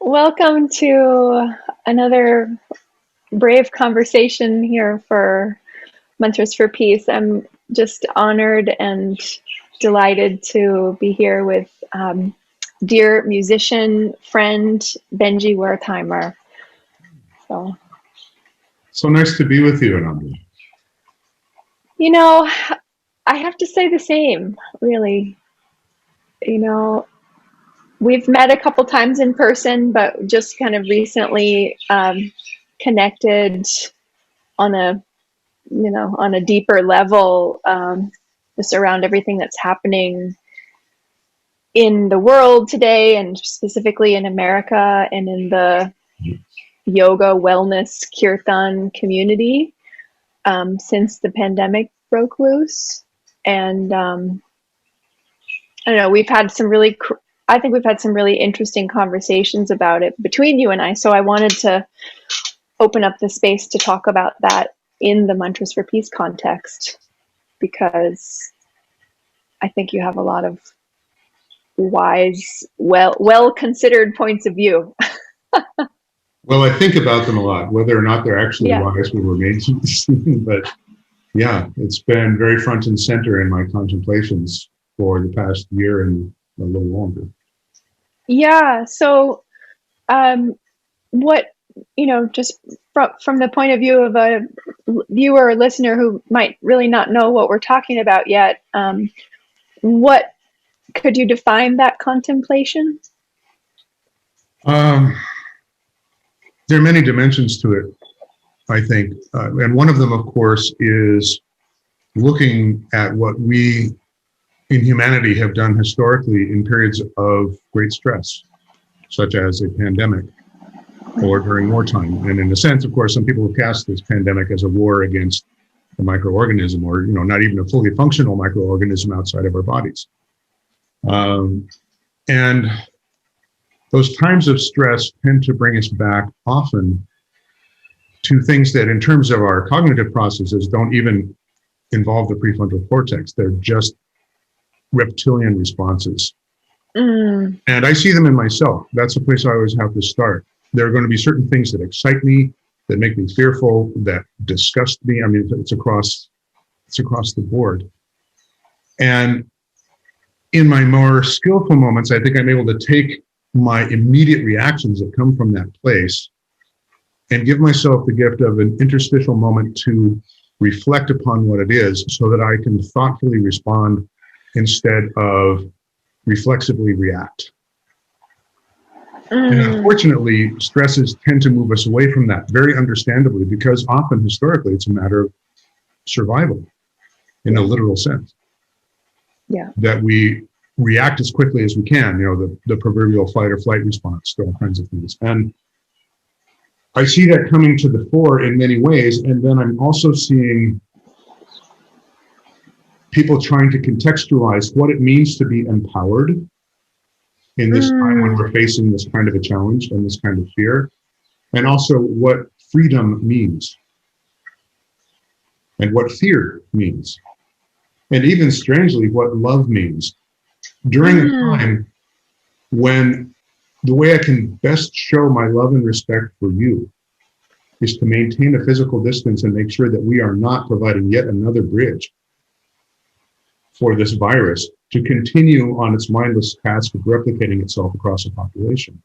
Welcome to another brave conversation here for Mantras for Peace. I'm just honored and delighted to be here with dear musician friend Benjy Wertheimer. So nice to be with you, Ananda. You know, I have to say the same, really. You know, we've met a couple times in person, but just kind of recently connected on a deeper level, just around everything that's happening in the world today, and specifically in America and in the yoga, wellness, kirtan community since the pandemic broke loose. And I don't know, I think we've had some really interesting conversations about it between you and I. So I wanted to open up the space to talk about that in the Mantras for Peace context, because I think you have a lot of wise, well-considered points of view. Well, I think about them a lot, whether or not they're actually wise will remain to be seen. But yeah, it's been very front and center in my contemplations for the past year and a little longer. Yeah. So, what, just from the point of view of a viewer or listener who might really not know what we're talking about yet, what could you define that contemplation? There are many dimensions to it, I think. And one of them, of course, is looking at what we in humanity have done historically in periods of great stress, such as a pandemic or during wartime. And in a sense, of course, some people have cast this pandemic as a war against a microorganism, or not even a fully functional microorganism outside of our bodies. And those times of stress tend to bring us back often to things that in terms of our cognitive processes don't even involve the prefrontal cortex. They're just reptilian responses. And I see them in myself. That's the place I always have to start. There are going to be certain things that excite me, that make me fearful, that disgust me. I mean, it's across the board. And in my more skillful moments, I think I'm able to take my immediate reactions that come from that place and give myself the gift of an interstitial moment to reflect upon what it is, so that I can thoughtfully respond instead of reflexively react. And unfortunately, stresses tend to move us away from that, very understandably, because often historically it's a matter of survival in a literal sense. Yeah. That we react as quickly as we can, the proverbial fight or flight response to all kinds of things. And I see that coming to the fore in many ways. And then I'm also seeing people trying to contextualize what it means to be empowered in this time when we're facing this kind of a challenge and this kind of fear, and also what freedom means and what fear means, and even strangely what love means during a time when the way I can best show my love and respect for you is to maintain a physical distance and make sure that we are not providing yet another bridge for this virus to continue on its mindless task of replicating itself across a population.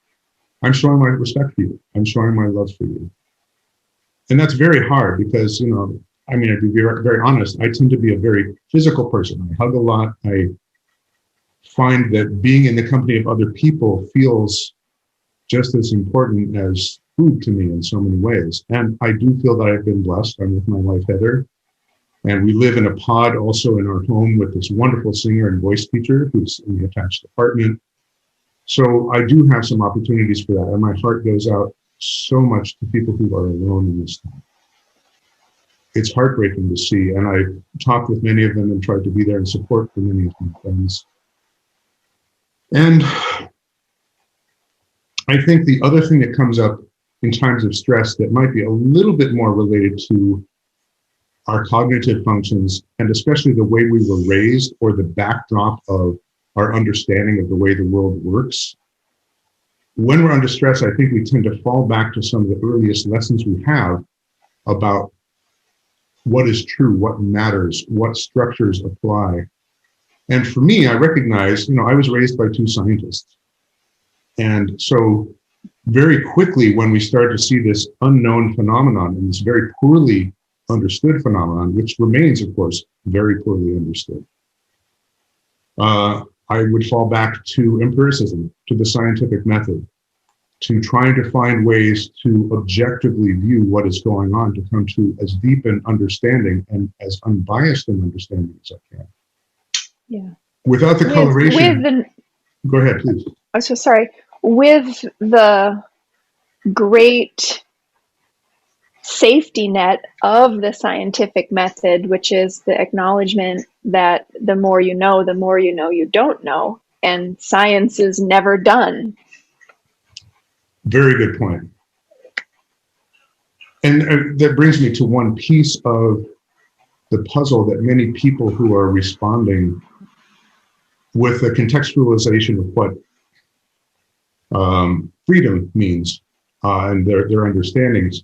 I'm showing my respect for you. I'm showing my love for you. And that's very hard because, to be very honest, I tend to be a very physical person. I hug a lot. I find that being in the company of other people feels just as important as food to me in so many ways. And I do feel that I've been blessed. I'm with my wife, Heather. And we live in a pod also in our home with this wonderful singer and voice teacher who's in the attached apartment. So I do have some opportunities for that. And my heart goes out so much to people who are alone in this time. It's heartbreaking to see. And I've talked with many of them and tried to be there in support for many of my friends. And I think the other thing that comes up in times of stress that might be a little bit more related to our cognitive functions, and especially the way we were raised or the backdrop of our understanding of the way the world works. When we're under stress, I think we tend to fall back to some of the earliest lessons we have about what is true, what matters, what structures apply. And for me, I recognize, I was raised by two scientists. And so very quickly, when we start to see this unknown phenomenon and this very poorly understood phenomenon, which remains, of course, very poorly understood, I would fall back to empiricism, to the scientific method, to trying to find ways to objectively view what is going on, to come to as deep an understanding and as unbiased an understanding as I can. Yeah. Without the coloration. Go ahead, please. I'm so sorry. With the great safety net of the scientific method, which is the acknowledgement that the more you know you don't know, and science is never done. Very good point. And that brings me to one piece of the puzzle that many people who are responding with the contextualization of what freedom means and their understandings,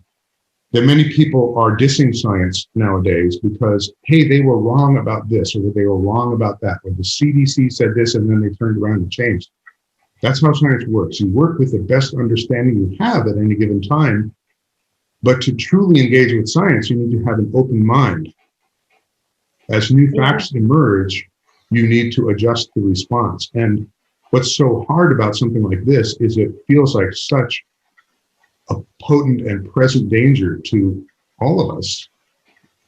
that many people are dissing science nowadays because, hey, they were wrong about this, or they were wrong about that, or the CDC said this and then they turned around and changed. That's how science works. You work with the best understanding you have at any given time, but to truly engage with science, you need to have an open mind. As new facts emerge, you need to adjust the response. And what's so hard about something like this is it feels like such a potent and present danger to all of us.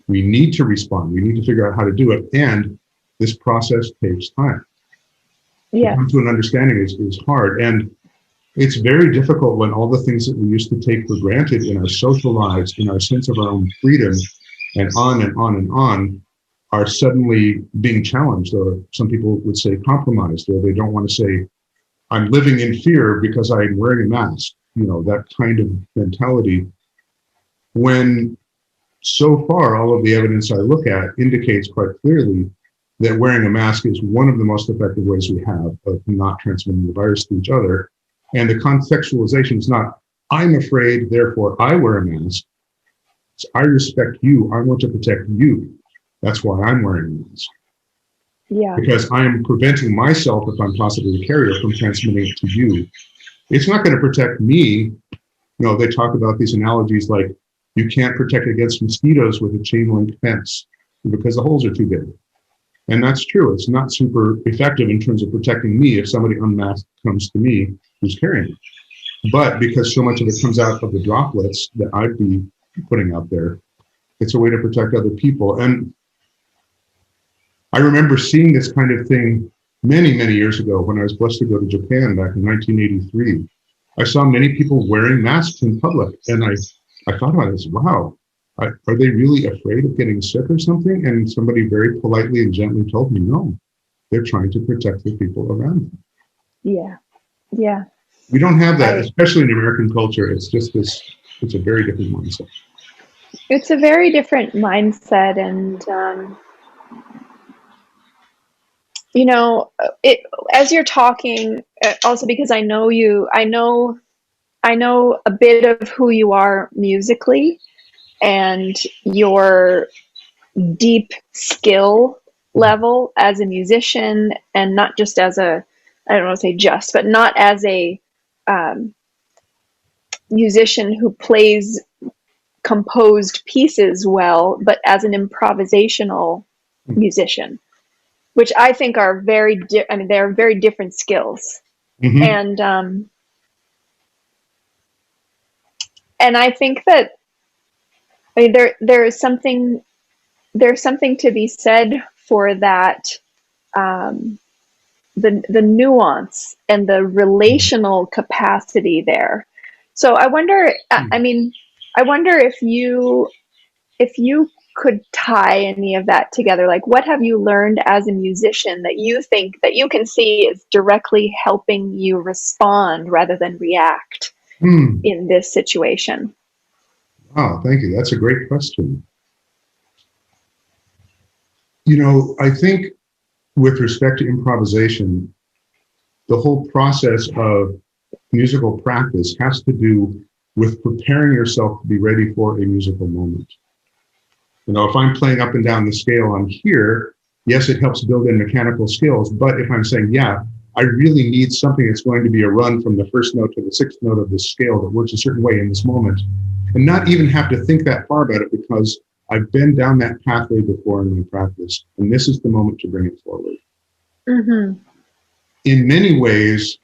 We need to respond. We need to figure out how to do it. And this process takes time. Yeah. To come to an understanding is hard. And it's very difficult when all the things that we used to take for granted in our social lives, in our sense of our own freedom, and on and on and on, are suddenly being challenged, or some people would say compromised, or they don't want to say, I'm living in fear because I'm wearing a mask, that kind of mentality. When so far, all of the evidence I look at indicates quite clearly that wearing a mask is one of the most effective ways we have of not transmitting the virus to each other. And the contextualization is not, I'm afraid, therefore I wear a mask. It's, I respect you, I want to protect you. That's why I'm wearing a mask. Yeah. Because I am preventing myself, if I'm possibly a carrier, from transmitting it to you. It's not going to protect me. They talk about these analogies like you can't protect against mosquitoes with a chain link fence because the holes are too big. And that's true. It's not super effective in terms of protecting me if somebody unmasked comes to me who's carrying it. But because so much of it comes out of the droplets that I'd be putting out there, it's a way to protect other people. And I remember seeing this kind of thing many, many years ago when I was blessed to go to Japan back in 1983. I saw many people wearing masks in public, and I thought about this, wow, are they really afraid of getting sick or something? And somebody very politely and gently told me, no, they're trying to protect the people around them. Yeah. Yeah. We don't have that, especially in American culture. It's just this, it's a very different mindset. It's a very different mindset. And, as you're talking, also because I know you, I know a bit of who you are musically and your deep skill level as a musician, and not just as I don't want to say just, but not as a musician who plays composed pieces well, but as an improvisational musician, which I think are they're very different skills. Mm-hmm. And I think that there's something to be said for that, the nuance and the relational capacity there. So I wonder, I wonder if you could tie any of that together. Like, what have you learned as a musician that you think that you can see is directly helping you respond rather than react Hmm. in this situation? Wow, thank you. That's a great question. I think with respect to improvisation, the whole process of musical practice has to do with preparing yourself to be ready for a musical moment. If I'm playing up and down the scale, I'm here. Yes, it helps build in mechanical skills. But if I'm saying, yeah, I really need something that's going to be a run from the first note to the sixth note of this scale that works a certain way in this moment, and not even have to think that far about it because I've been down that pathway before in my practice, and this is the moment to bring it forward. Mm-hmm. In many ways,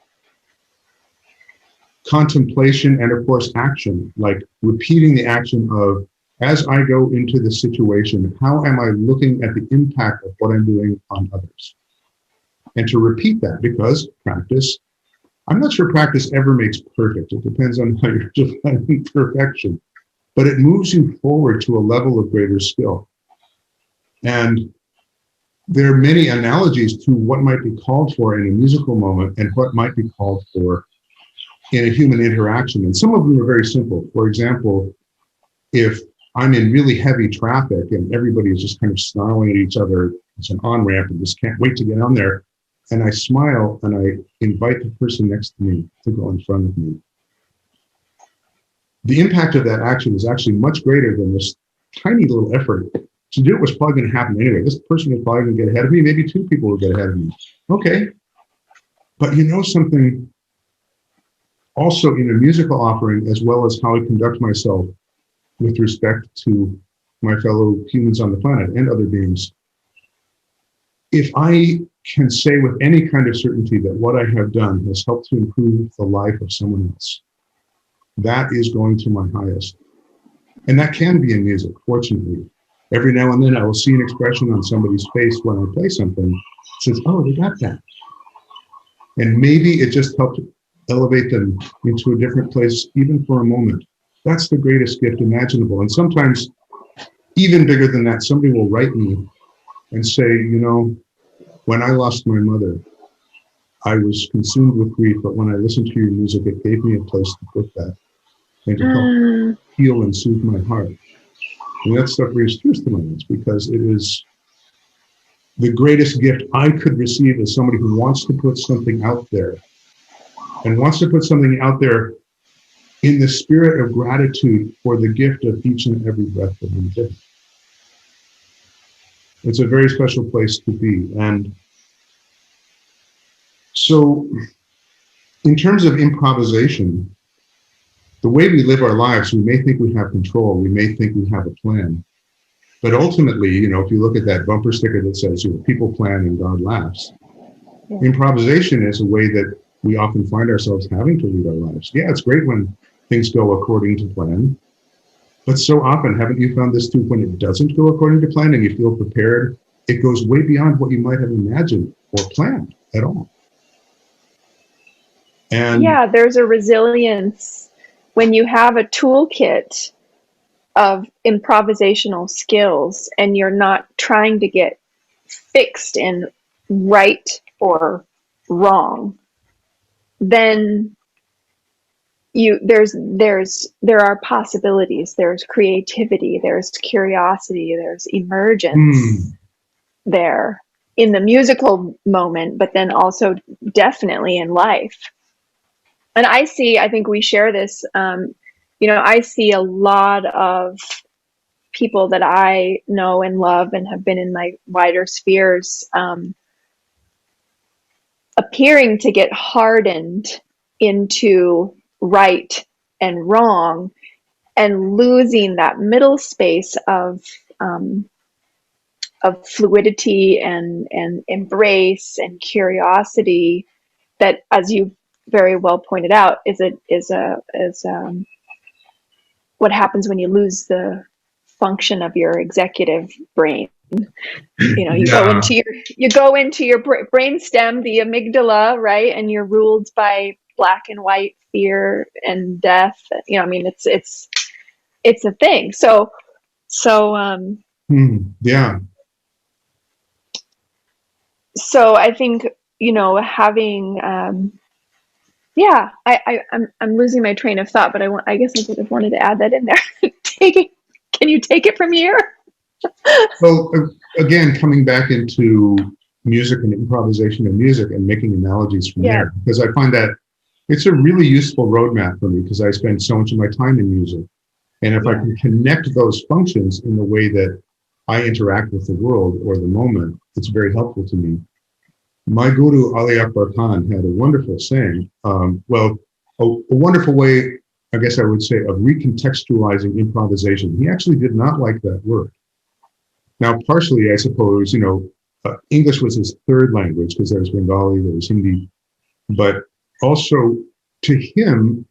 contemplation and, of course, action, like repeating the action of, as I go into the situation, how am I looking at the impact of what I'm doing on others? And to repeat that, because practice, I'm not sure practice ever makes perfect. It depends on how you're defining perfection, but it moves you forward to a level of greater skill. And there are many analogies to what might be called for in a musical moment and what might be called for in a human interaction. And some of them are very simple. For example, if I'm in really heavy traffic and everybody is just kind of snarling at each other, it's an on-ramp and just can't wait to get on there, and I smile and I invite the person next to me to go in front of me, the impact of that action is actually much greater than this tiny little effort. To do it was probably going to happen anyway. This person was probably going to get ahead of me. Maybe two people will get ahead of me. Okay. But something, also in a musical offering, as well as how I conduct myself with respect to my fellow humans on the planet and other beings, if I can say with any kind of certainty that what I have done has helped to improve the life of someone else, that is going to my highest. And that can be in music, fortunately. Every now and then I will see an expression on somebody's face when I play something that says, oh, they got that. And maybe it just helped elevate them into a different place, even for a moment. That's the greatest gift imaginable. And sometimes, even bigger than that, somebody will write me and say, when I lost my mother, I was consumed with grief, but when I listened to your music, it gave me a place to put that and to help heal and soothe my heart. And that stuff brings tears to my eyes because it is the greatest gift I could receive as somebody who wants to put something out there and wants to put something out there in the spirit of gratitude for the gift of each and every breath that we take. It's a very special place to be. And so, in terms of improvisation, the way we live our lives, we may think we have control, we may think we have a plan. But ultimately, if you look at that bumper sticker that says, people plan and God laughs, improvisation is a way that we often find ourselves having to lead our lives. Yeah, it's great when things go according to plan, but so often, haven't you found this too, when it doesn't go according to plan and you feel prepared, it goes way beyond what you might have imagined or planned at all. And yeah, there's a resilience when you have a toolkit of improvisational skills and you're not trying to get fixed in right or wrong, then there are possibilities, there's creativity, there's curiosity, there's emergence there in the musical moment, but then also definitely in life. And I think we share this, I see a lot of people that I know and love and have been in my wider spheres, appearing to get hardened into right and wrong and losing that middle space of fluidity and embrace and curiosity that, as you very well pointed out, is what happens when you lose the function of your executive brain. You go into your brain stem, the amygdala, right, and you're ruled by black and white, fear and death. It's a thing. Yeah. So I think having Yeah, I'm losing my train of thought, but I guess I would have wanted to add that in there. Can you take it from here? Well, again, coming back into music and improvisation and music and making analogies from Yeah, there, because I find that it's a really useful roadmap for me because I spend so much of my time in music. And if I yeah. can connect those functions in the way that I interact with the world or the moment, it's very helpful to me. My guru, Akbar Khan, had a wonderful saying, a wonderful way, I guess I would say, of recontextualizing improvisation. He actually did not like that word. Now, partially, I suppose, English was his third language because there was Bengali, there was Hindi, but also to him,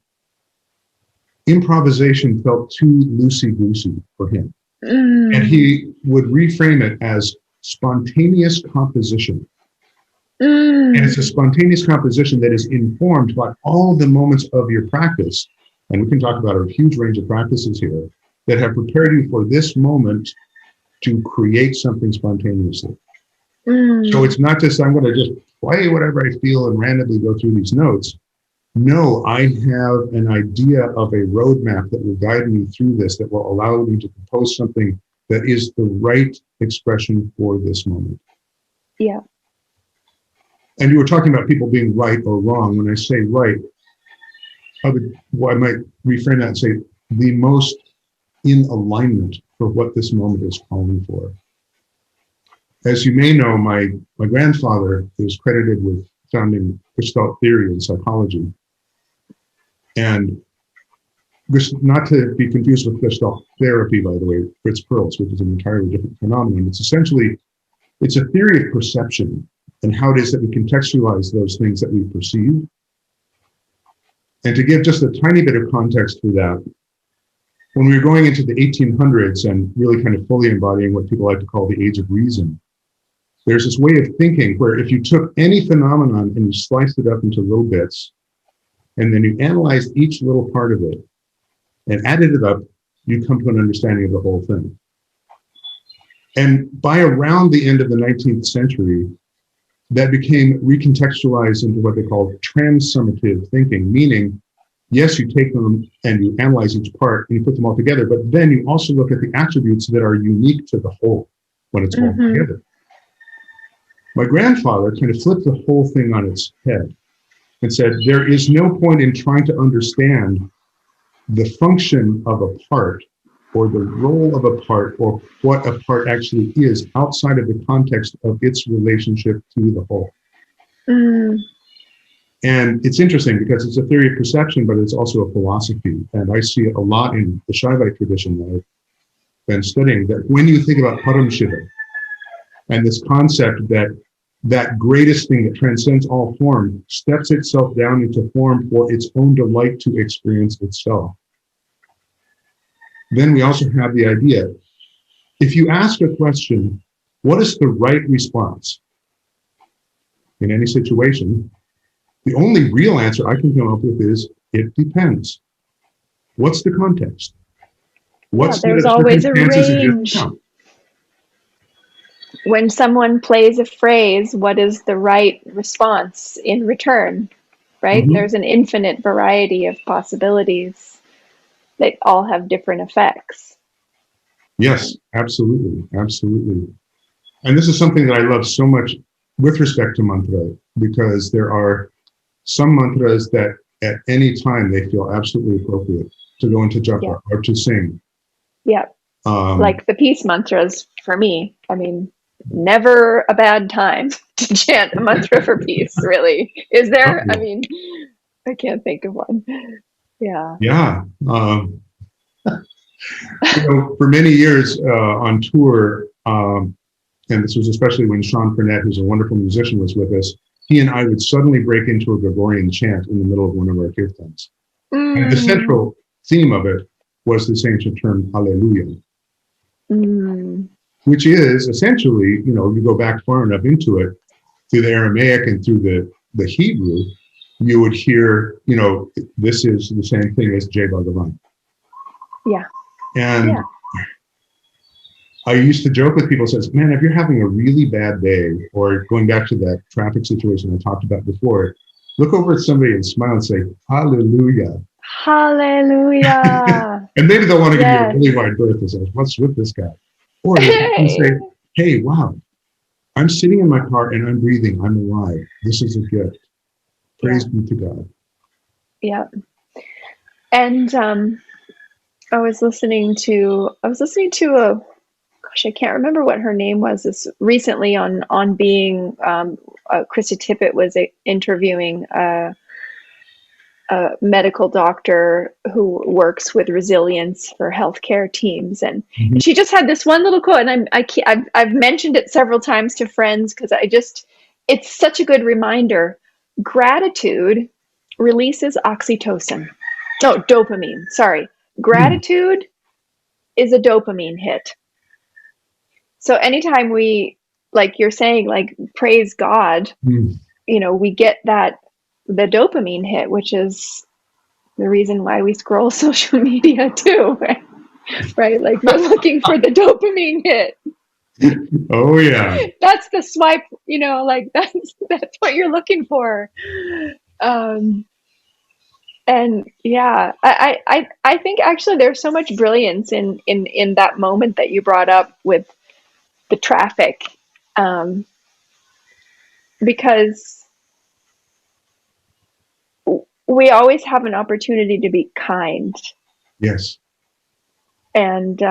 improvisation felt too loosey-goosey for him. And Mm, he would reframe it as spontaneous composition. And mm, it's a spontaneous composition that is informed by all the moments of your practice. And we can talk about a huge range of practices here that have prepared you for this moment to create something spontaneously. So mm. it's not just, I'm going to just play whatever I feel and randomly go through these notes. No, I have an idea of a roadmap that will guide me through this, that will allow me to compose something that is the right expression for this moment. Yeah. And you were talking about people being right or wrong. When I say right, I might reframe that and say the most in alignment for what this moment is calling for. As you may know, my grandfather is credited with founding Gestalt theory in psychology. And not to be confused with Gestalt therapy, by the way, Fritz Perls, which is an entirely different phenomenon. It's a theory of perception and how it is that we contextualize those things that we perceive. And to give just a tiny bit of context for that, when we were going into the 1800s and really kind of fully embodying what people like to call the age of reason, there's this way of thinking where if you took any phenomenon and you sliced it up into little bits, and then you analyzed each little part of it and added it up, you come to an understanding of the whole thing. And by around the end of the 19th century, that became recontextualized into what they call transsummative thinking, meaning, yes, you take them and you analyze each part and you put them all together, but then you also look at the attributes that are unique to the whole when it's all together. My grandfather kind of flipped the whole thing on its head and said, there is no point in trying to understand the function of a part or the role of a part or what a part actually is outside of the context of its relationship to the whole. Mm. And it's interesting because it's a theory of perception, but it's also a philosophy. And I see it a lot in the Shaivite tradition that I've been studying, that when you think about Param Shiva and this concept that greatest thing that transcends all form steps itself down into form for its own delight to experience itself. Then we also have the idea, if you ask a question, what is the right response in any situation? The only real answer I can come up with is, it depends. What's the context? Yeah, What's there's the always a circumstances exist range. now? When someone plays a phrase, what is the right response in return, right? Mm-hmm. There's an infinite variety of possibilities that all have different effects. Yes, absolutely, absolutely. And this is something that I love so much with respect to mantra, because there are some mantras that at any time they feel absolutely appropriate to go into japa Yeah. or to sing. Yeah. Like the peace mantras for me. I mean, never a bad time to chant a mantra for peace, really. Is there? I mean, I can't think of one. Yeah. Yeah. For many years on tour, and this was especially when Sean Burnett, who's a wonderful musician, was with us, he and I would suddenly break into a Gregorian chant in the middle of one of our kirtans. And the central theme of it was this ancient term, Alleluia, which is essentially, you go back far enough into it, through the Aramaic and through the Hebrew, you would hear, this is the same thing as Jai Bhagavan. Yeah. And yeah. I used to joke with people, says, man, if you're having a really bad day, or going back to that traffic situation I talked about before, look over at somebody and smile and say, hallelujah. Hallelujah. And maybe they'll want to give you a Yes. really wide berth and say, what's with this guy? Or you can say, hey, wow, I'm sitting in my car and I'm breathing. I'm alive. This is a gift. Praise be to God. Yeah. And I was listening to a, gosh, I can't remember what her name was. This recently on Being. Krista Tippett was interviewing a medical doctor who works with resilience for healthcare teams, and she just had this one little quote, and I've mentioned it several times to friends because it's such a good reminder. Gratitude releases oxytocin. No, dopamine. Sorry, gratitude is a dopamine hit. So anytime we, like you're saying, like praise God, we get the dopamine hit, which is the reason why we scroll social media too, right? Like we're looking for the dopamine hit. Oh yeah. That's the swipe, like that's what you're looking for. And yeah, I think actually there's so much brilliance in that moment that you brought up with the traffic, because we always have an opportunity to be kind. Yes. And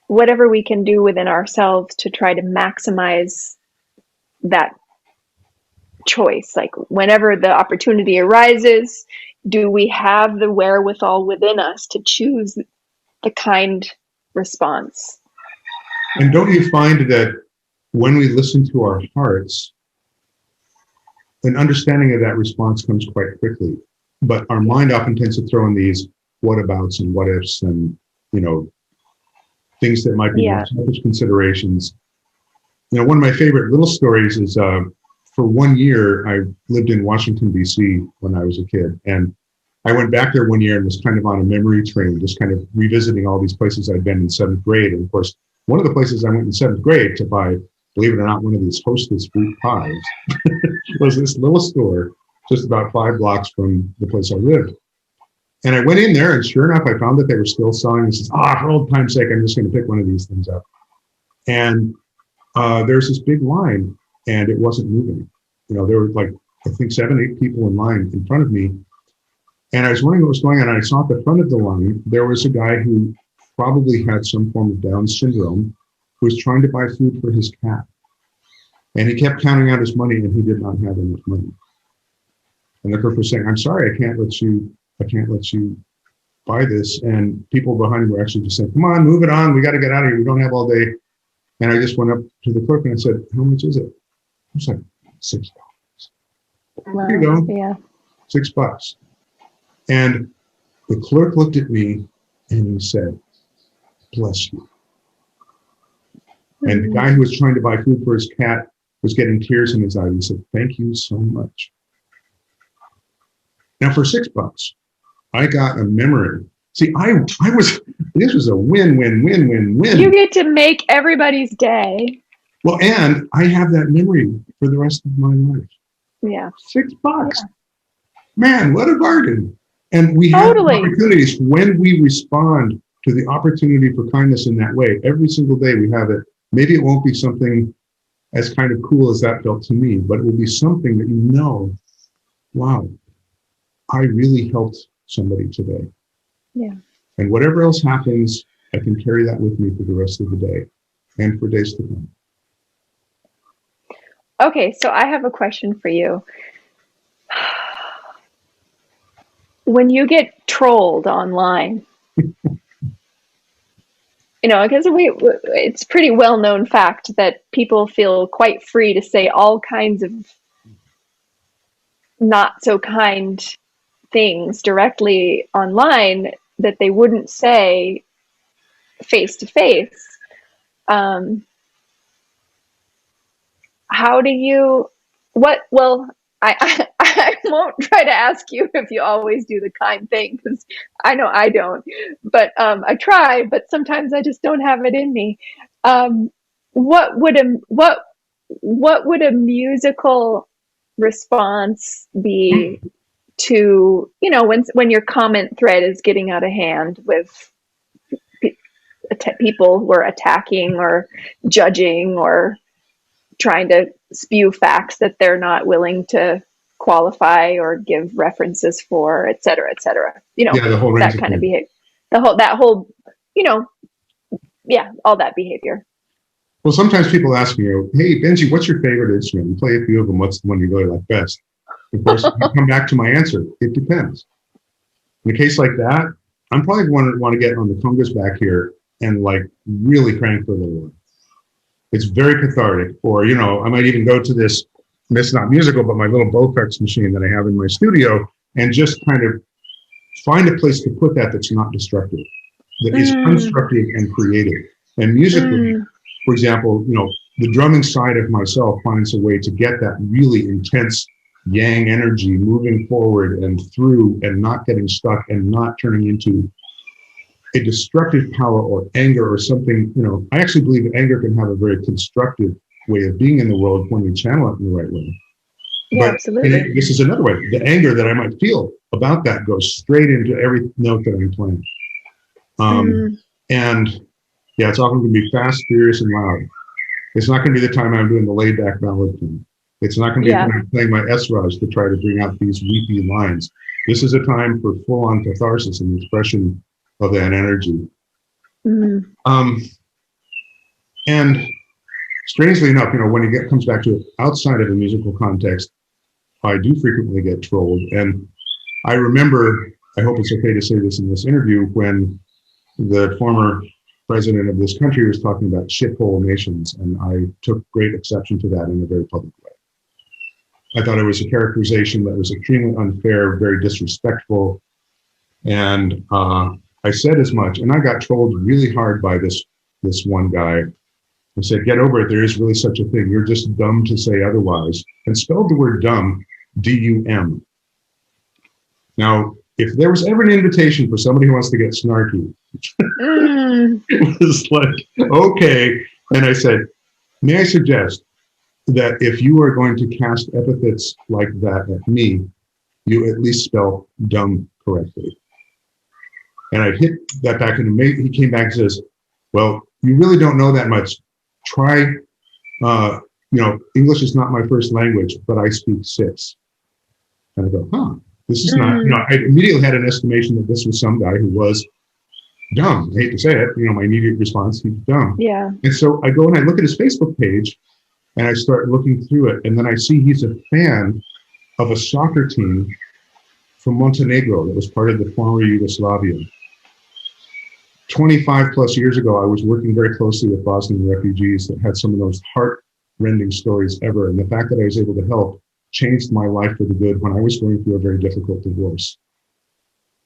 whatever we can do within ourselves to try to maximize that choice, like whenever the opportunity arises, do we have the wherewithal within us to choose the kind response? And don't you find that when we listen to our hearts, an understanding of that response comes quite quickly, but our mind often tends to throw in these whatabouts and what ifs and things that might be more selfish considerations. One of my favorite little stories is for 1 year I lived in Washington D.C. when I was a kid, and I went back there 1 year and was kind of on a memory train, just kind of revisiting all these places I'd been in 7th grade. And of course, one of the places I went in 7th grade to buy, believe it or not, one of these Hostess fruit pies was this little store just about 5 blocks from the place I lived. And I went in there, and sure enough, I found that they were still selling. This is, for old time's sake, I'm just going to pick one of these things up. And there's this big line, and it wasn't moving. There were like, I think 7, 8 people in line in front of me. And I was wondering what was going on. And I saw at the front of the line, there was a guy who probably had some form of Down syndrome who was trying to buy food for his cat. And he kept counting out his money, and he did not have enough money. And the clerk was saying, I'm sorry, I can't let you buy this. And people behind me were actually just saying, come on, move it on. We got to get out of here. We don't have all day. And I just went up to the clerk and I said, how much is it? He was like, $6. Wow. Here you go. Yeah. $6. And the clerk looked at me and he said, bless you. And the guy who was trying to buy food for his cat was getting tears in his eyes. He said, thank you so much. Now for $6, I got a memory. See, this was a win. You get to make everybody's day. Well, and I have that memory for the rest of my life. Yeah. $6. Yeah. Man, what a bargain. And we have opportunities when we respond to the opportunity for kindness in that way. Every single day we have it. Maybe it won't be something as kind of cool as that felt to me, but it will be something that wow, I really helped somebody today. Yeah. And whatever else happens, I can carry that with me for the rest of the day and for days to come. Okay, so I have a question for you. When you get trolled online, because it's pretty well-known fact that people feel quite free to say all kinds of not so kind things directly online that they wouldn't say face to face. How do you, I won't try to ask you if you always do the kind thing, because I know I don't, but I try, but sometimes I just don't have it in me. What what would a musical response be to, you know, when your comment thread is getting out of hand with people who are attacking or judging or trying to spew facts that they're not willing to qualify or give references for, et cetera, et cetera. You know, Yeah, the whole range that of kind of things. behavior, that whole, you know, yeah, all that behavior. Well, sometimes people ask me, hey, Benjy, what's your favorite instrument? You play a few of them. What's the one you really like best? Of course, you come back to my answer. It depends. In a case like that, I'm probably going to want to get on the congas back here and like really crank for a little while. It's very cathartic. Or, you know, I might even go to this, it's not musical, but my little Bowflex machine that I have in my studio and just kind of find a place to put that that's not destructive, that is constructive and creative. And musically, for example, you know, the drumming side of myself finds a way to get that really intense yang energy moving forward and through and not getting stuck and not turning into a destructive power or anger or something. You know, I actually believe that anger can have a very constructive way of being in the world when we channel it in the right way. Yeah, But absolutely. this is another way. The anger that I might feel about that goes straight into every note that I'm playing. And yeah, it's often going to be fast, furious, and loud. It's not going to be the time I'm doing the laid back ballad thing. It's not going to be when I'm playing my S-Raj to try to bring out these weepy lines. This is a time for full-on catharsis and the expression of that energy. And strangely enough, you know, when it comes back to it outside of a musical context, I do frequently get trolled. And I remember, I hope it's okay to say this in this interview, when the former president of this country was talking about shithole nations, and I took great exception to that in a very public way. I thought it was a characterization that was extremely unfair, very disrespectful, and I said as much. And I got trolled really hard by this one guy who said, "Get over it. There is really such a thing. You're just dumb to say otherwise," and spelled the word "dumb" D-U-M. Now, if there was ever an invitation for somebody who wants to get snarky, it was like, okay. And I said, may I suggest that if you are going to cast epithets like that at me, you at least spell dumb correctly. And I hit that back into me. He came back and says, well, you really don't know that much. Try, you know, English is not my first language, but I speak 6. And I go, huh, this is not, you know, I immediately had an estimation that this was some guy who was dumb. I hate to say it, you know, my immediate response, he's dumb. Yeah. And so I go and I look at his Facebook page and I start looking through it. And then I see he's a fan of a soccer team from Montenegro that was part of the former Yugoslavia. 25 plus years ago, I was working very closely with Bosnian refugees that had some of those heart-rending stories ever. And the fact that I was able to help changed my life for the good when I was going through a very difficult divorce.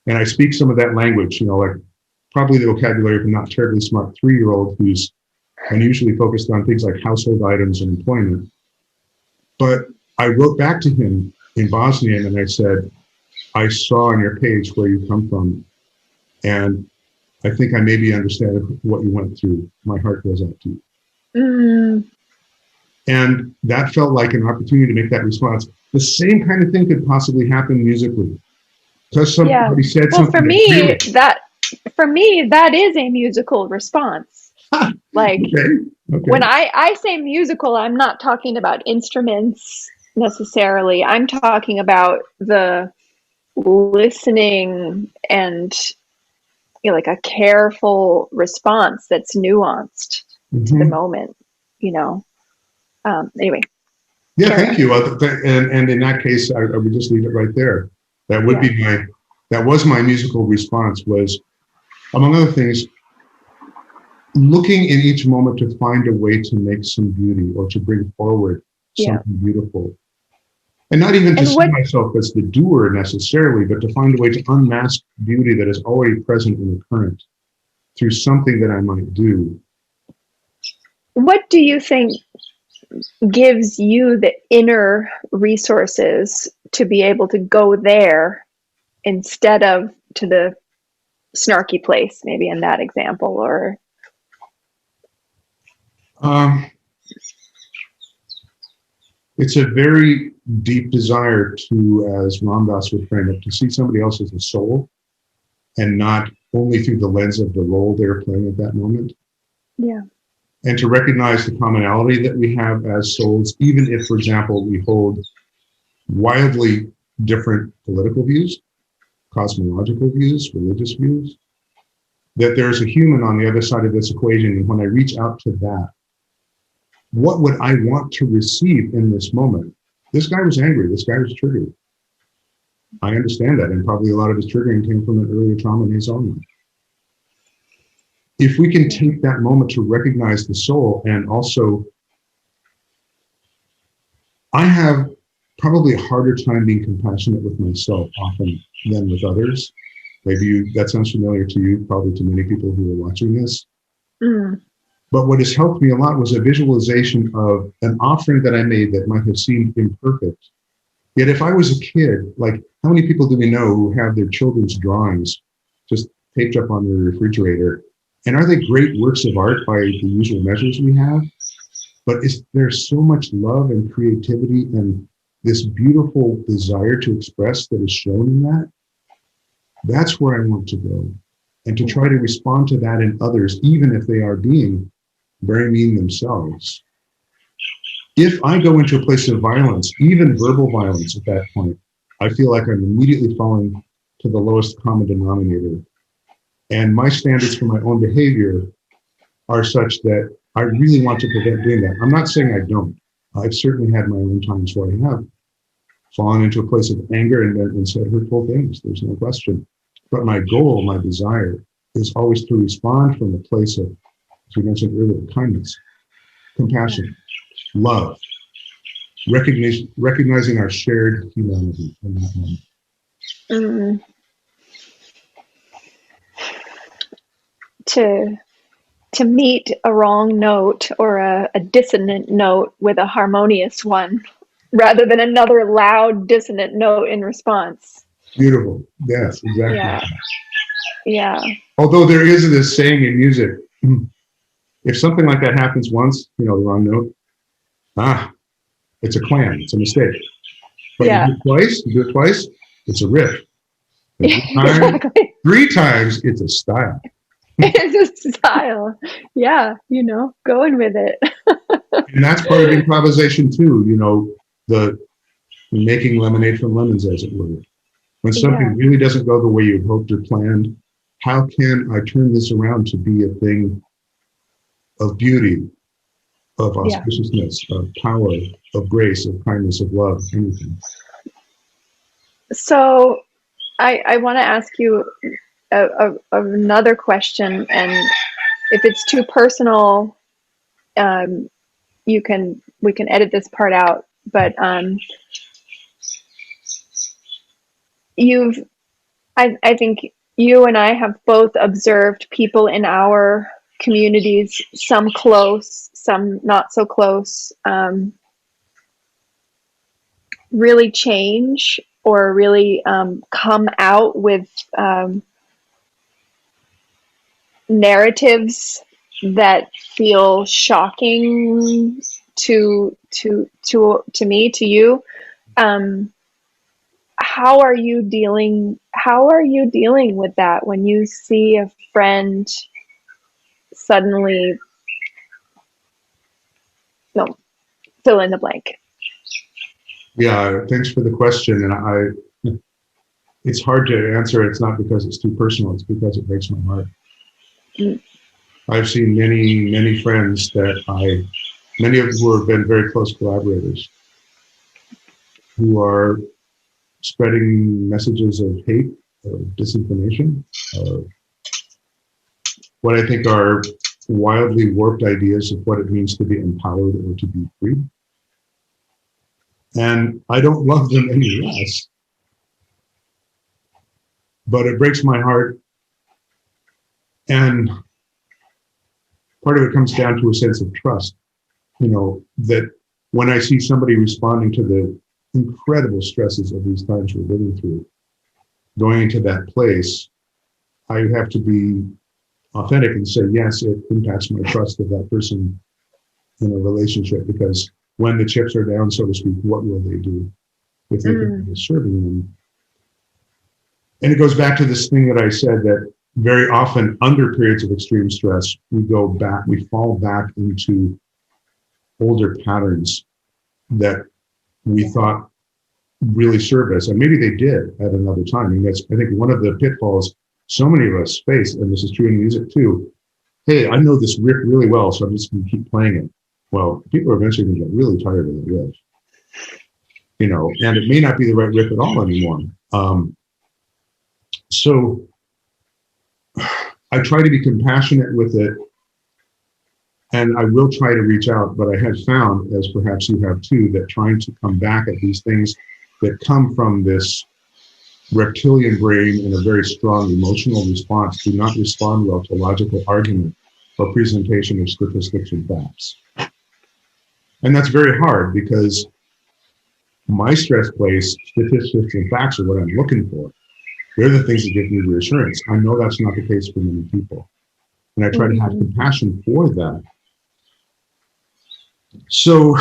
And I speak some of that language, you know, like probably the vocabulary of a not terribly smart 3-year-old who's unusually focused on things like household items and employment. But I wrote back to him in Bosnian and I said, I saw on your page where you come from, and I think I maybe understand what you went through. My heart goes out to you. And that felt like an opportunity to make that response. The same kind of thing could possibly happen musically. Because somebody said something. For me, that is a musical response. Like, okay. When I say musical, I'm not talking about instruments necessarily. I'm talking about the listening and, you know, like a careful response that's nuanced to the moment, you know. Anyway. Yeah, thank you. And in that case, I would just leave it right there. That would be that was my musical response, was, among other things, looking in each moment to find a way to make some beauty or to bring forward something beautiful. And not even to see myself as the doer necessarily, but to find a way to unmask beauty that is already present in the current through something that I might do. What do you think gives you the inner resources to be able to go there instead of to the snarky place, maybe in that example? Or It's a very deep desire to, as Ram Dass would frame it, to see somebody else as a soul and not only through the lens of the role they're playing at that moment. Yeah. And to recognize the commonality that we have as souls, even if, for example, we hold wildly different political views, cosmological views, religious views, that there's a human on the other side of this equation. And when I reach out to that, what would I want to receive in this moment? This guy was angry. This guy was triggered. I understand that. And probably a lot of his triggering came from an earlier trauma in his own life. If we can take that moment to recognize the soul, and also, I have probably a harder time being compassionate with myself often than with others. Maybe that sounds familiar to you, probably to many people who are watching this. Mm. But what has helped me a lot was a visualization of an offering that I made that might have seemed imperfect. Yet if I was a kid, like how many people do we know who have their children's drawings just taped up on their refrigerator? And are they great works of art by the usual measures we have? But there's so much love and creativity and this beautiful desire to express that is shown in that. That's where I want to go. And to try to respond to that in others, even if they are being very mean themselves. If I go into a place of violence, even verbal violence at that point, I feel like I'm immediately falling to the lowest common denominator. And my standards for my own behavior are such that I really want to prevent doing that. I'm not saying I don't. I've certainly had my own times where I have fallen into a place of anger and said hurtful things. There's no question. But my goal, my desire, is always to respond from a place of, as we mentioned earlier, kindness, compassion, love, recognizing our shared humanity in that moment. Mm. To meet a wrong note or a dissonant note with a harmonious one, rather than another loud dissonant note in response. Beautiful. Yes, exactly. Yeah. Yeah. Although there is this saying in music, if something like that happens once, the wrong note, it's a clam, it's a mistake. But Yeah. you do it twice, it's a riff. And Exactly. 3 times, it's a style. It's a style. Yeah, going with it. And that's part of improvisation too, the making lemonade from lemons, as it were. When something really doesn't go the way you hoped or planned, how can I turn this around to be a thing of beauty, of auspiciousness, of power, of grace, of kindness, of love, anything? So I want to ask you another question, and if it's too personal, we can edit this part out. But I think you and I have both observed people in our communities, some close, some not so close, really change or really come out with narratives that feel shocking to me, to you. How are you dealing with that when you see a friend suddenly, no, fill in the blank? Yeah, thanks for the question. And it's hard to answer. It's not because it's too personal, it's because it breaks my heart. Mm. I've seen many, many friends that many of who have been very close collaborators, who are spreading messages of hate, of disinformation, of what I think are wildly warped ideas of what it means to be empowered or to be free. And I don't love them any less, but it breaks my heart. And part of it comes down to a sense of trust, that when I see somebody responding to the incredible stresses of these times we're living through, going into that place, I have to be authentic and say, yes, it impacts my trust of that person in a relationship, because when the chips are down, so to speak, what will they do with the thing that is serving them? And it goes back to this thing that I said, that very often under periods of extreme stress, we fall back into older patterns that we thought really served us. And maybe they did at another time. And that's, I think, one of the pitfalls so many of us face, and this is true in music too. Hey, I know this riff really well, so I'm just going to keep playing it. Well, people are eventually going to get really tired of the riff, and it may not be the right riff at all anymore. So I try to be compassionate with it, and I will try to reach out, but I have found, as perhaps you have too, that trying to come back at these things that come from this reptilian brain in a very strong emotional response do not respond well to logical argument or presentation of statistics and facts. And that's very hard, because my stress place, statistics and facts are what I'm looking for. They're the things that give me reassurance. I know that's not the case for many people. And I try to have compassion for that. So,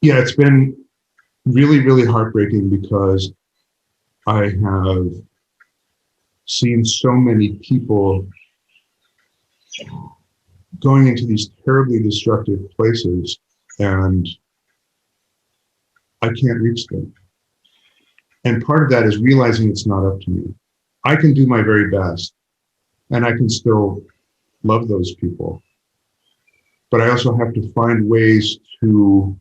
yeah, it's been really, really heartbreaking, because I have seen so many people going into these terribly destructive places, and I can't reach them. And part of that is realizing it's not up to me. I can do my very best, and I can still love those people. But I also have to find ways to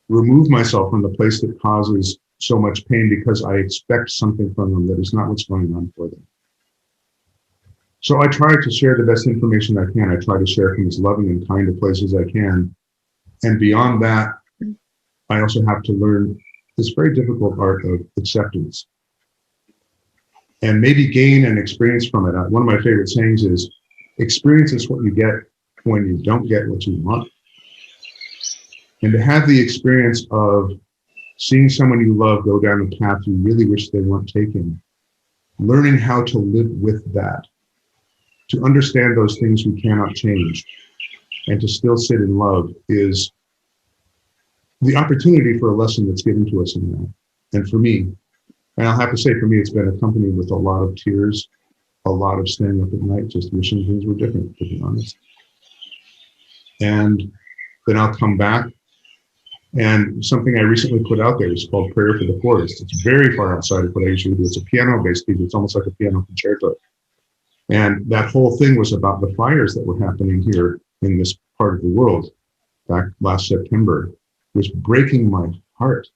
remove myself from the place that causes so much pain, because I expect something from them that is not what's going on for them. So I try to share the best information I can. I try to share from as loving and kind a place as I can. And beyond that, I also have to learn this very difficult art of acceptance, and maybe gain an experience from it. One of my favorite sayings is, experience is what you get when you don't get what you want. And to have the experience of seeing someone you love go down a path you really wish they weren't taking, learning how to live with that, to understand those things we cannot change, and to still sit in love, is the opportunity for a lesson that's given to us in that. And for me, and I'll have to say, for me, it's been accompanied with a lot of tears, a lot of staying up at night, just wishing things were different, to be honest. And then I'll come back, and something I recently put out there is called Prayer for the Forest. It's very far outside of what I usually do. It's a piano-based piece. It's almost like a piano concerto. And that whole thing was about the fires that were happening here in this part of the world back last September. It was breaking my heart.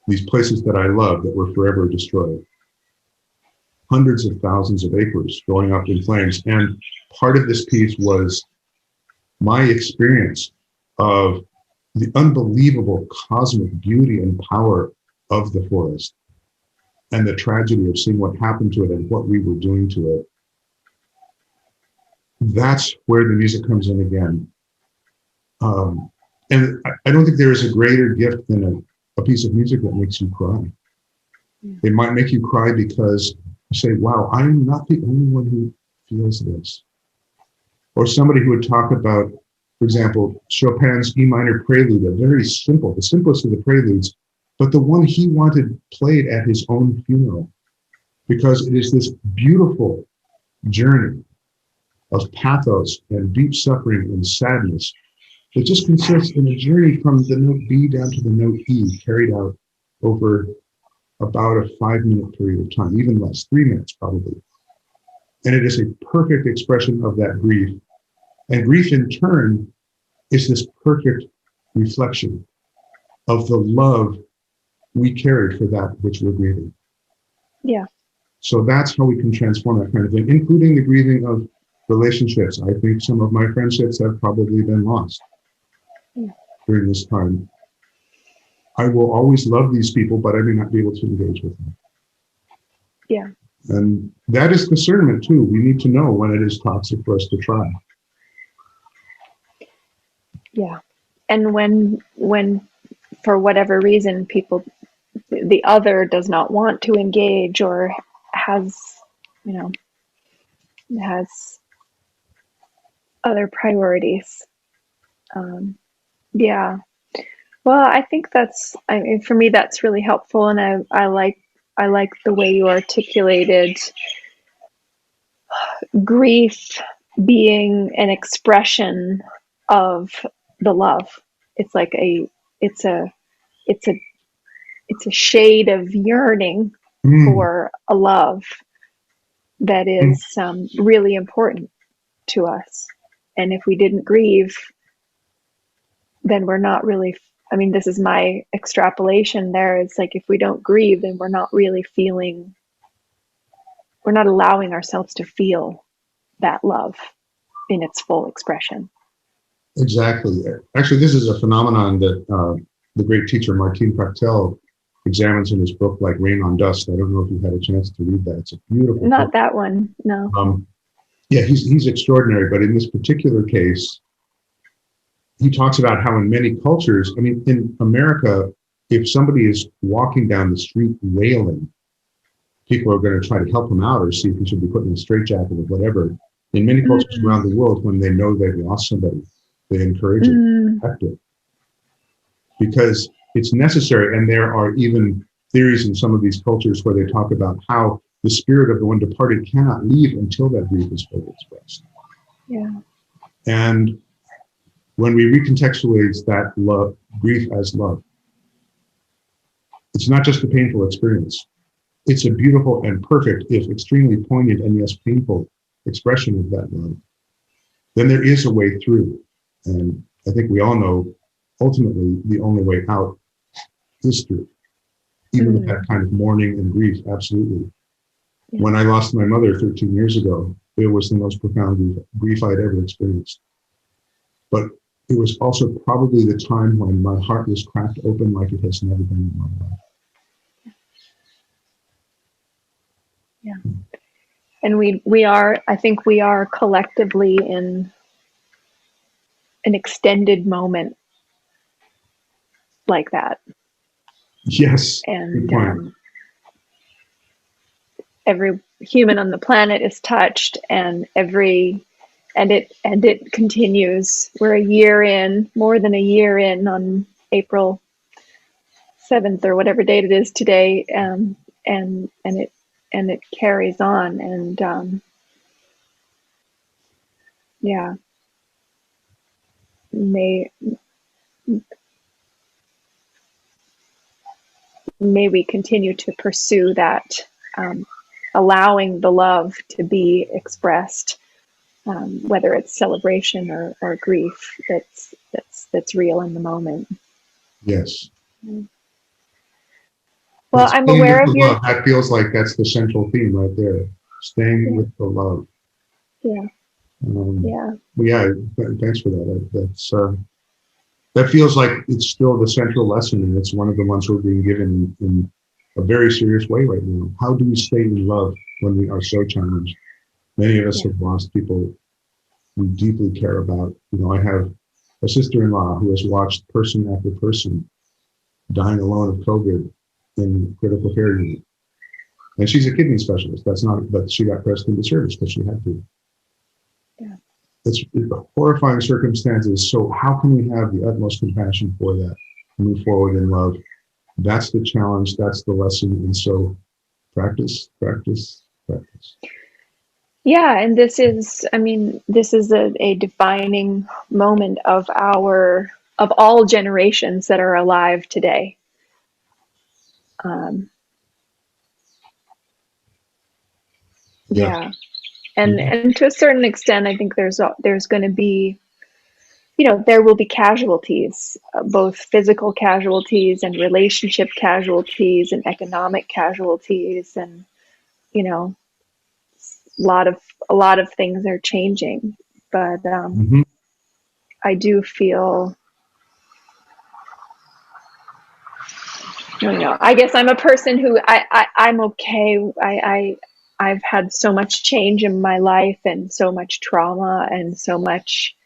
These places that I love that were forever destroyed. Hundreds of thousands of acres going up in flames. And part of this piece was my experience of the unbelievable cosmic beauty and power of the forest, and the tragedy of seeing what happened to it and what we were doing to it. That's where the music comes in again. And I don't think there is a greater gift than a piece of music that makes you cry. It might make you cry because you say, wow, I'm not the only one who feels this. Or somebody who would talk about, for example, Chopin's E minor prelude, a very simple, the simplest of the preludes, but the one he wanted played at his own funeral, because it is this beautiful journey of pathos and deep suffering and sadness that just consists in a journey from the note B down to the note E, carried out over about a 5-minute period of time, even less, 3 minutes probably. And it is a perfect expression of that grief. And grief in turn is this perfect reflection of the love we carry for that which we're grieving. Yeah. So that's how we can transform that kind of thing, including the grieving of relationships. I think some of my friendships have probably been lost during this time. I will always love these people, but I may not be able to engage with them. Yeah. And that is discernment too. We need to know when it is toxic for us to try. Yeah. And when for whatever reason the other does not want to engage, or has other priorities. Yeah. Well, I think I mean, for me, that's really helpful. And I like the way you articulated grief being an expression of the love. It's like it's a, it's a, it's a shade of yearning Mm. for a love that is really important to us. And if we didn't grieve, then we're not really, I mean, this is my extrapolation there. It's like if we don't grieve, then we're not really feeling, we're not allowing ourselves to feel that love in its full expression. Exactly. Actually, this is a phenomenon that the great teacher Martin Prachtel examines in his book, like Rain on Dust. I don't know if you've had a chance to read that. It's a beautiful Not book. that one, no. Yeah, he's extraordinary. But in this particular case, he talks about how in many cultures, I mean, in America, if somebody is walking down the street wailing, people are going to try to help him out or see if he should be put in a straitjacket or whatever. In many cultures around the world, when they know they've lost somebody, they encourage it, protect it, because it's necessary. And there are even theories in some of these cultures where they talk about how the spirit of the one departed cannot leave until that grief is fully expressed. Yeah. And when we recontextualize that love, grief as love, it's not just a painful experience. It's a beautiful and perfect, if extremely poignant and yes, painful expression of that love. Then there is a way through. And I think we all know ultimately the only way out is through. Even with that kind of mourning and grief, absolutely. Yeah. When I lost my mother 13 years ago, it was the most profound grief I'd ever experienced. But it was also probably the time when my heart was cracked open like it has never been in my life. Yeah. And we are, I think we are collectively in an extended moment like that. Yes. And every human on the planet is touched, and it continues. We're a year in, more than a year in, on April 7th or whatever date it is today, and it carries on. And yeah, may we continue to pursue that, allowing the love to be expressed, whether it's celebration or grief that's real in the moment. Yes. Well, I'm aware of your love. That feels like that's the central theme right there. Staying with the love. Yeah. Yeah. Thanks for that. That's that feels like it's still the central lesson, and it's one of the ones we're being given in a very serious way right now. How do we stay in love when we are so challenged? Many of us have lost people we deeply care about. You know, I have a sister-in-law who has watched person after person dying alone of COVID in critical care unit. And she's a kidney specialist. That's not, but she got pressed into service because she had to. Yeah. It's horrifying circumstances. So how can we have the utmost compassion for that, move forward in love? That's the challenge. That's the lesson. And so practice, practice, practice. Yeah. And this is a defining moment of all generations that are alive today. Yeah. And to a certain extent, I think there's going to be, there will be casualties, both physical casualties and relationship casualties and economic casualties, and a lot of things are changing. But I do feel, I guess I'm a person who I'm okay. I've had so much change in my life and so much trauma and so much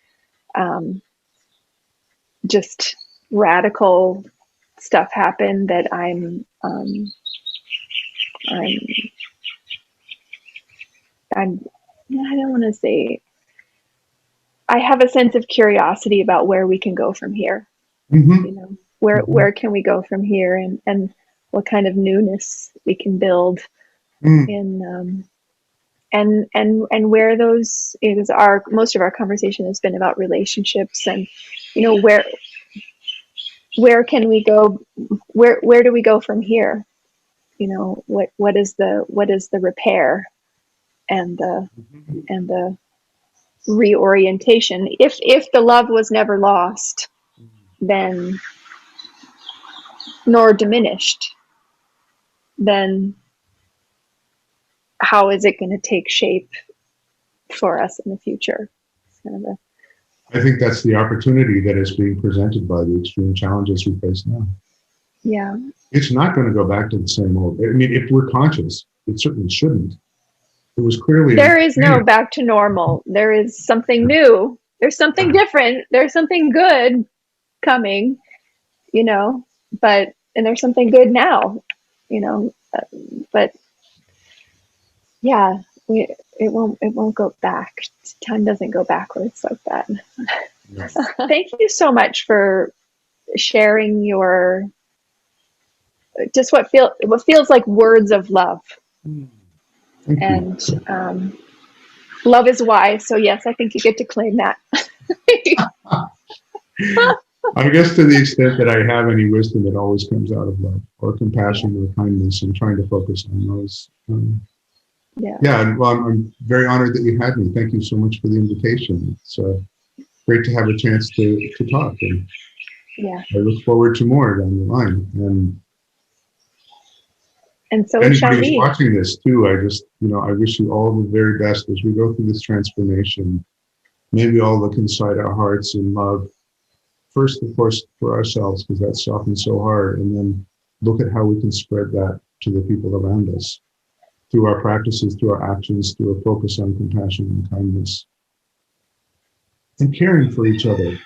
just radical stuff happen that I don't want to say, I have a sense of curiosity about where we can go from here. Mm-hmm. You know, Mm-hmm. where can we go from here, and what kind of newness we can build Mm. in and where those is our most of our conversation has been about relationships, and you know, where can we go, where do we go from here? You know, what is the repair and the reorientation? If the love was never lost, then nor diminished, then how is it going to take shape for us in the future? It's kind of a, I think that's the opportunity that is being presented by the extreme challenges we face now. yeah. It's not going to go back to the same old. I mean, if we're conscious, it certainly shouldn't. It was clearly There is no back to normal. There is something new. There's something different. There's something good coming, you know, and there's something good now, you know, but yeah, it won't go back. Time doesn't go backwards like that. No. Thank you so much for sharing your just what feels like words of love. Thank you. And love is wise. So yes, I think you get to claim that. I guess to the extent that I have any wisdom, it always comes out of love or compassion or kindness, and trying to focus on those. Yeah. Yeah, well, I'm very honored that you had me. Thank you so much for the invitation. It's great to have a chance to talk, and Yeah. I look forward to more down the line. And so it shall Anybody who's be. watching this too, I wish you all the very best as we go through this transformation. Maybe all look inside our hearts in love. First, of course, for ourselves, because that's often so hard, and then look at how we can spread that to the people around us through our practices, through our actions, through a focus on compassion and kindness and caring for each other.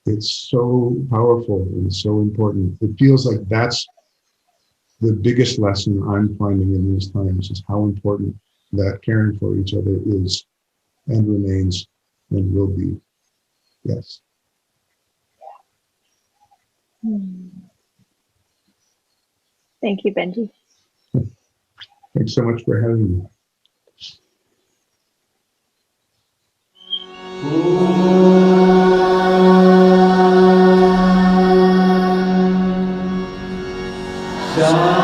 It's so powerful and so important. It feels like that's the biggest lesson I'm finding in these times, is how important that caring for each other is and remains and will be. Yes. Thank you, Benjy. Thanks so much for having me. Shantala.